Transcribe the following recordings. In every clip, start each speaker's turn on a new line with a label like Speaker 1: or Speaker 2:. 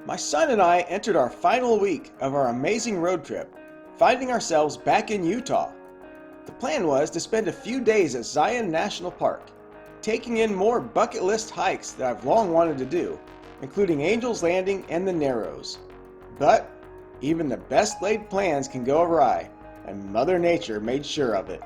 Speaker 1: My son and I entered our final week of our amazing road trip, finding ourselves back in Utah. The plan was to spend a few days at Zion National Park, taking in more bucket list hikes that I've long wanted to do, including Angel's Landing and the Narrows. But even the best laid plans can go awry, and Mother Nature made sure of it.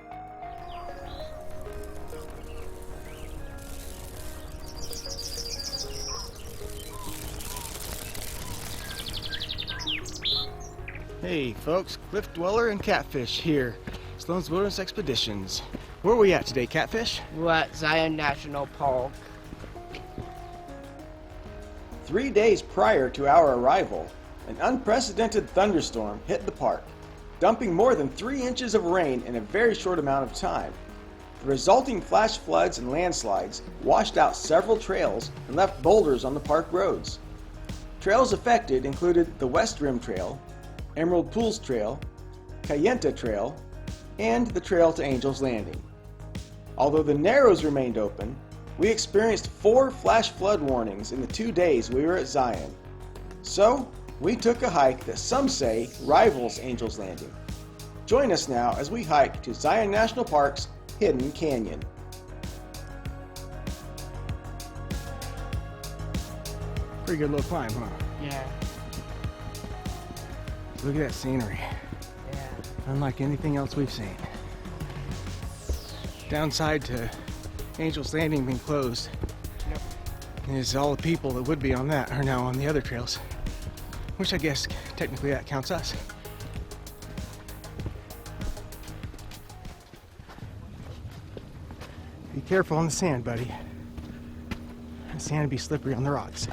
Speaker 1: Hey folks, Cliff Dweller and Catfish here, Sloan's Wilderness Expeditions. Where are we at today, Catfish?
Speaker 2: We're at Zion National Park.
Speaker 1: 3 days prior to our arrival, an unprecedented thunderstorm hit the park, dumping more than 3 inches of rain in a very short amount of time. The resulting flash floods and landslides washed out several trails and left boulders on the park roads. Trails affected included the West Rim Trail, Emerald Pools Trail, Kayenta Trail, and the trail to Angel's Landing. Although the Narrows remained open, we experienced 4 flash flood warnings in the 2 days we were at Zion. So, we took a hike that some say rivals Angel's Landing. Join us now as we hike to Zion National Park's Hidden Canyon. Pretty good little climb, huh?
Speaker 2: Yeah.
Speaker 1: Look at that scenery.
Speaker 2: Yeah.
Speaker 1: Unlike anything else we've seen. Downside to Angel's Landing being closed is all the people that would be on that are now on the other trails. Which I guess technically that counts us. Be careful on the sand, buddy. The sand would be slippery on the rocks.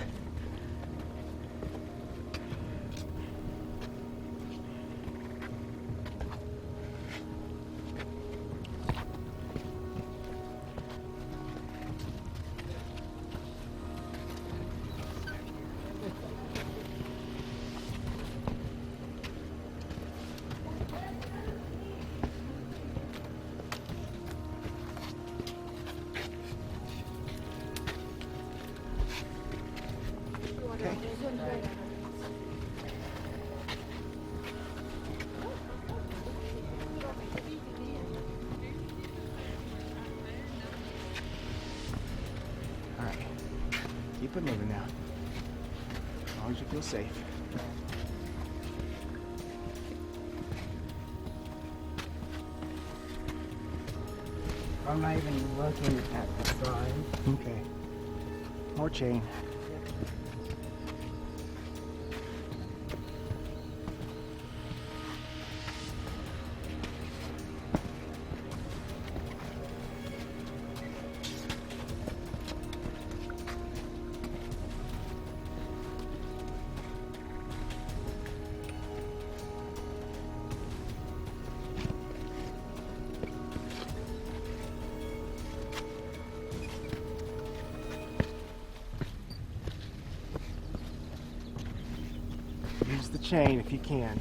Speaker 1: Alright, keep it moving now, as long as you feel safe.
Speaker 2: I'm not even looking at the sign.
Speaker 1: Okay, more chain. Use the chain if you can.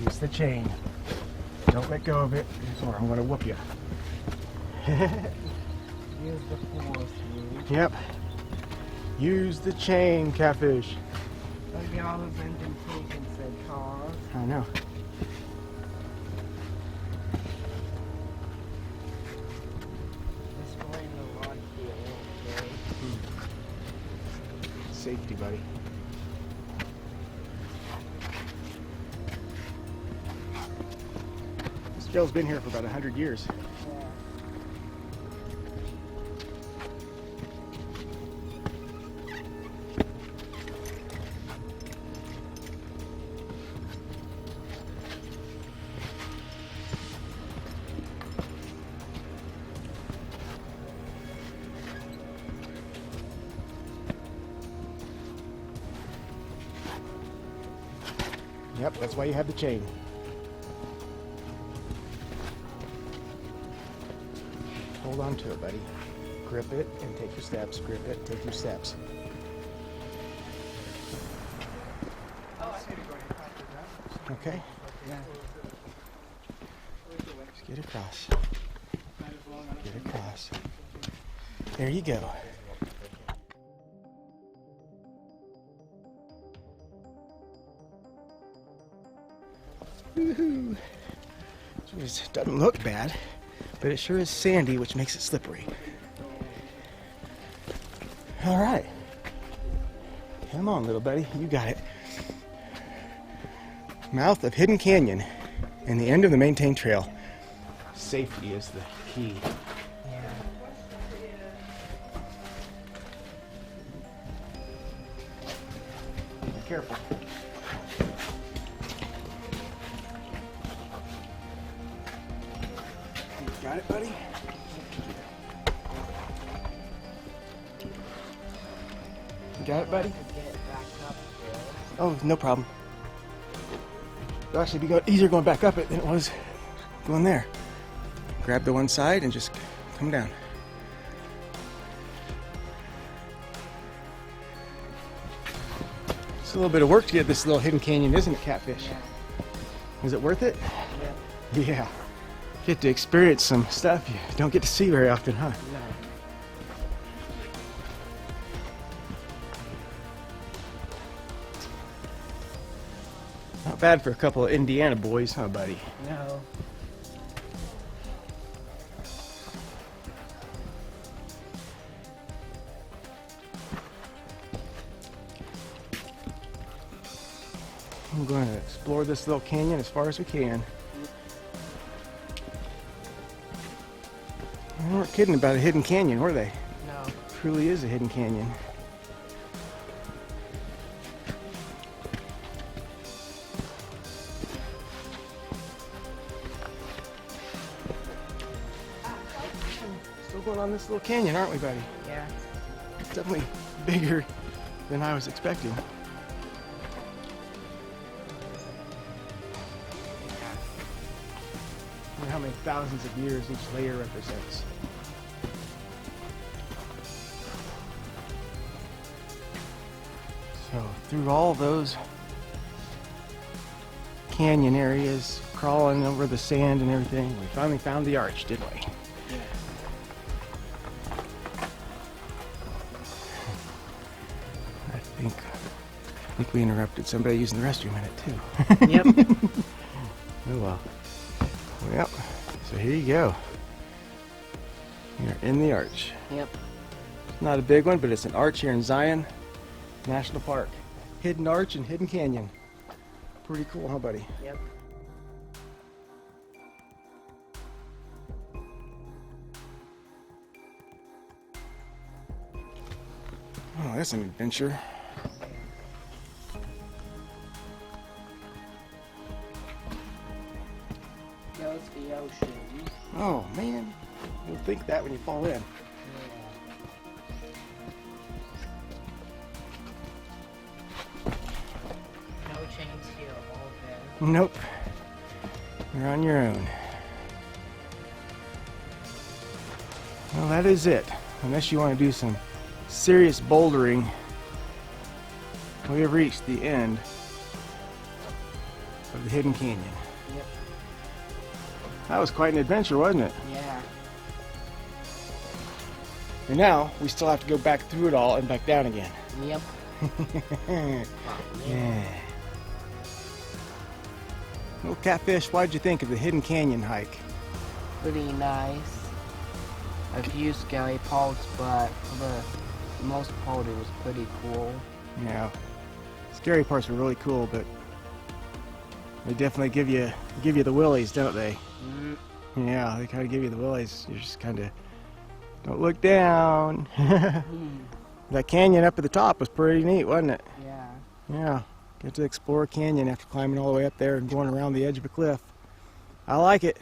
Speaker 1: Use the chain. Don't let go of it, or I'm going to whoop you.
Speaker 2: Use the force.
Speaker 1: Yep. Use the chain, Catfish.
Speaker 2: Maybe all the engine taken said cars.
Speaker 1: I know.
Speaker 2: This way in the rod here, okay?
Speaker 1: Safety, buddy. This trail's been here for about 100 years. Yep, that's why you have the chain. Hold on to it, buddy. Grip it and take your steps. Grip it and take your steps. Okay?
Speaker 2: Yeah.
Speaker 1: Just get across. Get across. There you go. Woohoo! It doesn't look bad, but it sure is sandy, which makes it slippery. All right. Come on, little buddy. You got it. Mouth of Hidden Canyon and the end of the maintained trail. Safety is the key.
Speaker 2: Yeah.
Speaker 1: Be careful. You got it, buddy? You got it, buddy?
Speaker 2: Get back up there.
Speaker 1: Oh, no problem. It'll actually be easier going back up it than it was going there. Grab the one side and just come down. It's a little bit of work to get this little hidden canyon, isn't it, Catfish?
Speaker 2: Yeah.
Speaker 1: Is it worth it?
Speaker 2: Yeah.
Speaker 1: Yeah. Get to experience some stuff you don't get to see very often, huh?
Speaker 2: No.
Speaker 1: Not bad for a couple of Indiana boys, huh, buddy?
Speaker 2: No.
Speaker 1: I'm going to explore this little canyon as far as we can. They weren't kidding about a hidden canyon, were they?
Speaker 2: No.
Speaker 1: It truly is a hidden canyon. Still going on this little canyon, aren't we, buddy?
Speaker 2: Yeah.
Speaker 1: It's definitely bigger than I was expecting. I wonder how many thousands of years each layer represents. So through all those canyon areas, crawling over the sand and everything, we finally found the arch, didn't we? I think we interrupted somebody using the restroom in it too.
Speaker 2: Yep.
Speaker 1: Oh well. Yep. So here you go. You're in the arch.
Speaker 2: Yep.
Speaker 1: It's not a big one, but it's an arch here in Zion National Park. Hidden arch and hidden canyon. Pretty cool, huh, buddy?
Speaker 2: Yep.
Speaker 1: Oh, that's an adventure.
Speaker 2: Goes the ocean.
Speaker 1: Oh man, you'll think that when you fall in.
Speaker 2: No chains here, all there.
Speaker 1: Nope. You're on your own. Well, that is it. Unless you want to do some serious bouldering, we have reached the end of the Hidden Canyon.
Speaker 2: Yep.
Speaker 1: That was quite an adventure, wasn't it?
Speaker 2: Yeah.
Speaker 1: And now we still have to go back through it all and back down again.
Speaker 2: Yep.
Speaker 1: Yeah. Well, Catfish, what'd you think of the Hidden Canyon hike?
Speaker 2: Pretty nice. A few scary parts, but for the most part it was pretty cool.
Speaker 1: Yeah. Scary parts were really cool, but they definitely give you the willies, don't they?
Speaker 2: Mm.
Speaker 1: Yeah, they kind of give you the willies. You just kind of don't look down. That canyon up at the top was pretty neat, wasn't it?
Speaker 2: Yeah.
Speaker 1: Yeah. Get to explore a canyon after climbing all the way up there and going around the edge of a cliff. I like it.